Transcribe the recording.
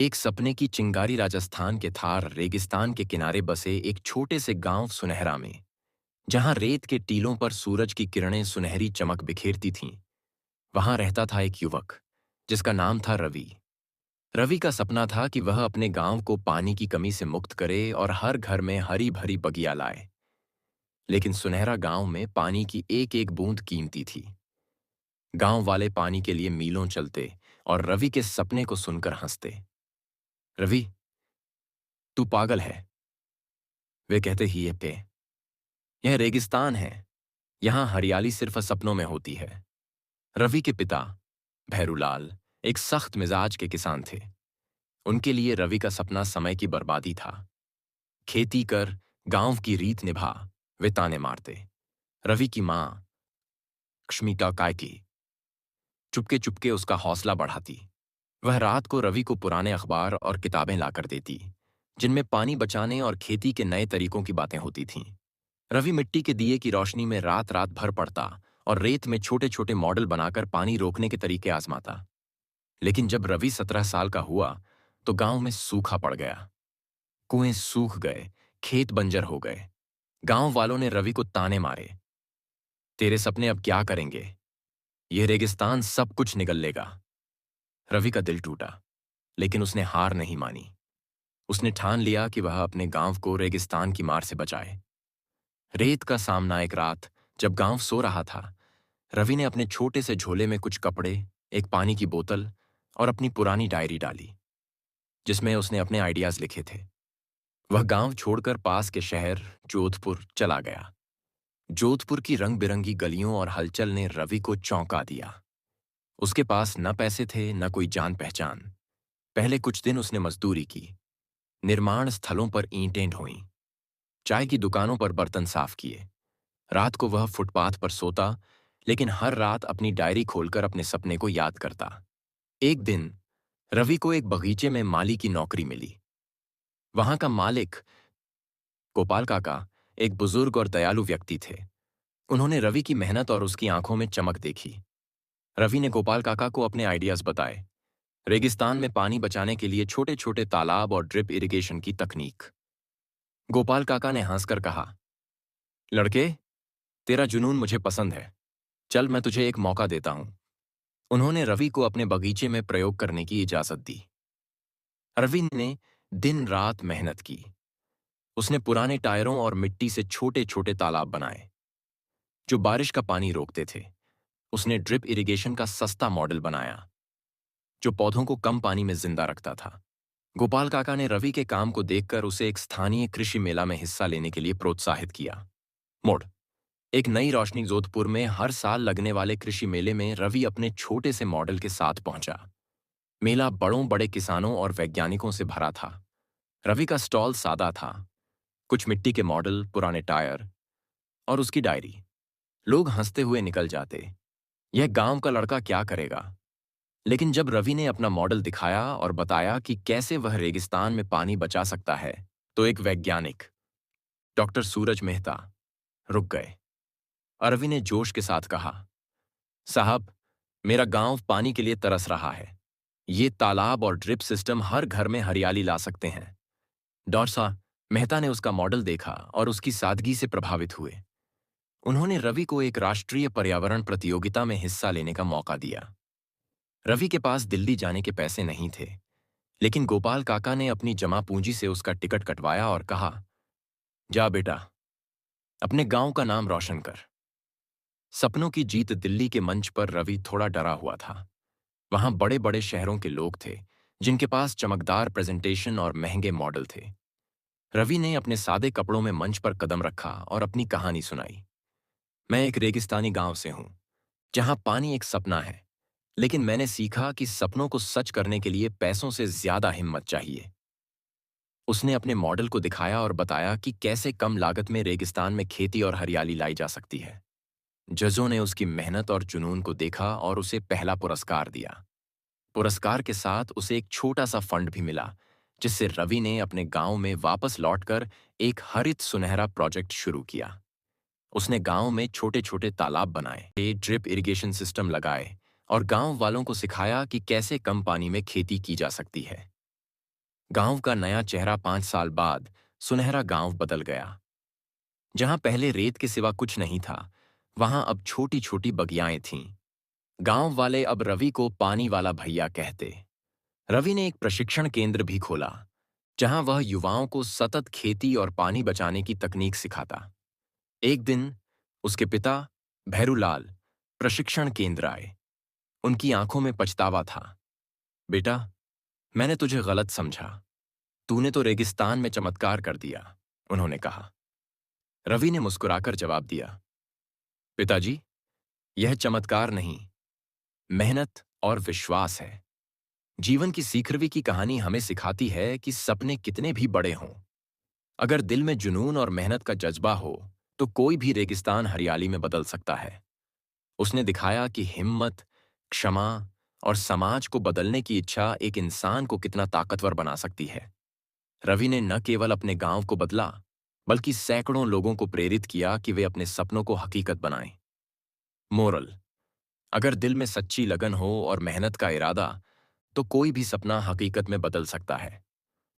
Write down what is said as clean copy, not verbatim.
एक सपने की चिंगारी राजस्थान के थार रेगिस्तान के किनारे बसे एक छोटे से गांव सुनहरा में, जहां रेत के टीलों पर सूरज की किरणें सुनहरी चमक बिखेरती थीं। वहां रहता था एक युवक जिसका नाम था रवि। रवि का सपना था कि वह अपने गांव को पानी की कमी से मुक्त करे और हर घर में हरी भरी बगिया लाए। लेकिन सुनहरा गांव में पानी की एक एक बूंद कीमती थी। गांव वाले पानी के लिए मीलों चलते और रवि के सपने को सुनकर हंसते। रवि, तू पागल है, वे कहते ही ये पे। यह रेगिस्तान है, यहां हरियाली सिर्फ सपनों में होती है। रवि के पिता भैरूलाल एक सख्त मिजाज के किसान थे। उनके लिए रवि का सपना समय की बर्बादी था। खेती कर, गांव की रीत निभा, वे ताने मारते। रवि की मां क्ष्मिका कायकी चुपके चुपके उसका हौसला बढ़ाती। वह रात को रवि को पुराने अखबार और किताबें लाकर देती, जिनमें पानी बचाने और खेती के नए तरीकों की बातें होती थीं। रवि मिट्टी के दिए की रोशनी में रात रात भर पड़ता और रेत में छोटे छोटे मॉडल बनाकर पानी रोकने के तरीके आजमाता। लेकिन जब रवि 17 साल का हुआ तो गांव में सूखा पड़ गया। कुएं सूख गए, खेत बंजर हो गए। गांव वालों ने रवि को ताने मारे, तेरे सपने अब क्या करेंगे, यह रेगिस्तान सब कुछ निगल लेगा। रवि का दिल टूटा, लेकिन उसने हार नहीं मानी। उसने ठान लिया कि वह अपने गांव को रेगिस्तान की मार से बचाए। रेत का सामना एक रात, जब गांव सो रहा था, रवि ने अपने छोटे से झोले में कुछ कपड़े, एक पानी की बोतल और अपनी पुरानी डायरी डाली, जिसमें उसने अपने आइडियाज लिखे थे। वह गांव छोड़कर पास के शहर जोधपुर चला गया। जोधपुर की रंग बिरंगी गलियों और हलचल ने रवि को चौंका दिया। उसके पास न पैसे थे न कोई जान पहचान। पहले कुछ दिन उसने मजदूरी की, निर्माण स्थलों पर ईंटें ढोईं, चाय की दुकानों पर बर्तन साफ किए। रात को वह फुटपाथ पर सोता, लेकिन हर रात अपनी डायरी खोलकर अपने सपने को याद करता। एक दिन रवि को एक बगीचे में माली की नौकरी मिली। वहां का मालिक गोपाल काका एक बुजुर्ग और दयालु व्यक्ति थे। उन्होंने रवि की मेहनत और उसकी आंखों में चमक देखी। रवि ने गोपाल काका को अपने आइडियाज बताए, रेगिस्तान में पानी बचाने के लिए छोटे छोटे तालाब और ड्रिप इरिगेशन की तकनीक। गोपाल काका ने हंसकर कहा, लड़के, तेरा जुनून मुझे पसंद है, चल मैं तुझे एक मौका देता हूं। उन्होंने रवि को अपने बगीचे में प्रयोग करने की इजाजत दी। रवि ने दिन रात मेहनत की। उसने पुराने टायरों और मिट्टी से छोटे छोटे तालाब बनाए, जो बारिश का पानी रोकते थे। उसने ड्रिप इरिगेशन का सस्ता मॉडल बनाया, जो पौधों को कम पानी में जिंदा रखता था। गोपाल काका ने रवि के काम को देखकर उसे एक स्थानीय कृषि मेला में हिस्सा लेने के लिए प्रोत्साहित किया। मोड़, एक नई रोशनी जोधपुर में हर साल लगने वाले कृषि मेले में रवि अपने छोटे से मॉडल के साथ पहुंचा। मेला बड़ों बड़े किसानों और वैज्ञानिकों से भरा था। रवि का स्टॉल सादा था, कुछ मिट्टी के मॉडल, पुराने टायर और उसकी डायरी। लोग हंसते हुए निकल जाते, यह गांव का लड़का क्या करेगा। लेकिन जब रवि ने अपना मॉडल दिखाया और बताया कि कैसे वह रेगिस्तान में पानी बचा सकता है, तो एक वैज्ञानिक, डॉक्टर सूरज मेहता, रुक गए। रवि ने जोश के साथ कहा, साहब, मेरा गांव पानी के लिए तरस रहा है। ये तालाब और ड्रिप सिस्टम हर घर में हरियाली ला सकते हैं। डॉर्सा मेहता ने उसका मॉडल देखा और उसकी सादगी से प्रभावित हुए। उन्होंने रवि को एक राष्ट्रीय पर्यावरण प्रतियोगिता में हिस्सा लेने का मौका दिया। रवि के पास दिल्ली जाने के पैसे नहीं थे, लेकिन गोपाल काका ने अपनी जमा पूंजी से उसका टिकट कटवाया और कहा, जा बेटा, अपने गांव का नाम रोशन कर। सपनों की जीत दिल्ली के मंच पर रवि थोड़ा डरा हुआ था। वहां बड़े बड़े शहरों के लोग थे, जिनके पास चमकदार प्रेजेंटेशन और महंगे मॉडल थे। रवि ने अपने सादे कपड़ों में मंच पर कदम रखा और अपनी कहानी सुनाई। मैं एक रेगिस्तानी गांव से हूं, जहां पानी एक सपना है, लेकिन मैंने सीखा कि सपनों को सच करने के लिए पैसों से ज्यादा हिम्मत चाहिए। उसने अपने मॉडल को दिखाया और बताया कि कैसे कम लागत में रेगिस्तान में खेती और हरियाली लाई जा सकती है। जजों ने उसकी मेहनत और जुनून को देखा और उसे पहला पुरस्कार दिया। पुरस्कार के साथ उसे एक छोटा सा फंड भी मिला, जिससे रवि ने अपने गांव में वापस लौटकर एक हरित सुनहरा प्रोजेक्ट शुरू किया। उसने गांव में छोटे छोटे तालाब बनाए, ड्रिप इरिगेशन सिस्टम लगाए और गांव वालों को सिखाया कि कैसे कम पानी में खेती की जा सकती है। गांव का नया चेहरा 5 साल बाद सुनहरा गांव बदल गया। जहां पहले रेत के सिवा कुछ नहीं था, वहां अब छोटी छोटी बगियाएं थीं। गांव वाले अब रवि को पानी वाला भैया कहते। रवि ने एक प्रशिक्षण केंद्र भी खोला, जहां वह युवाओं को सतत खेती और पानी बचाने की तकनीक सिखाता। एक दिन उसके पिता भैरूलाल प्रशिक्षण केंद्र आए। उनकी आंखों में पछतावा था। बेटा, मैंने तुझे गलत समझा। तूने तो रेगिस्तान में चमत्कार कर दिया, उन्होंने कहा। रवि ने मुस्कुराकर जवाब दिया, पिताजी, यह चमत्कार नहीं, मेहनत और विश्वास है। जीवन की सीखरवी की कहानी हमें सिखाती है कि सपने कितने भी बड़े हों, अगर दिल में जुनून और मेहनत का जज्बा हो, तो कोई भी रेगिस्तान हरियाली में बदल सकता है। उसने दिखाया कि हिम्मत, क्षमा और समाज को बदलने की इच्छा एक इंसान को कितना ताकतवर बना सकती है। रवि ने न केवल अपने गांव को बदला, बल्कि सैकड़ों लोगों को प्रेरित किया कि वे अपने सपनों को हकीकत बनाएं। मोरल: अगर दिल में सच्ची लगन हो और मेहनत का इरादा, तो कोई भी सपना हकीकत में बदल सकता है।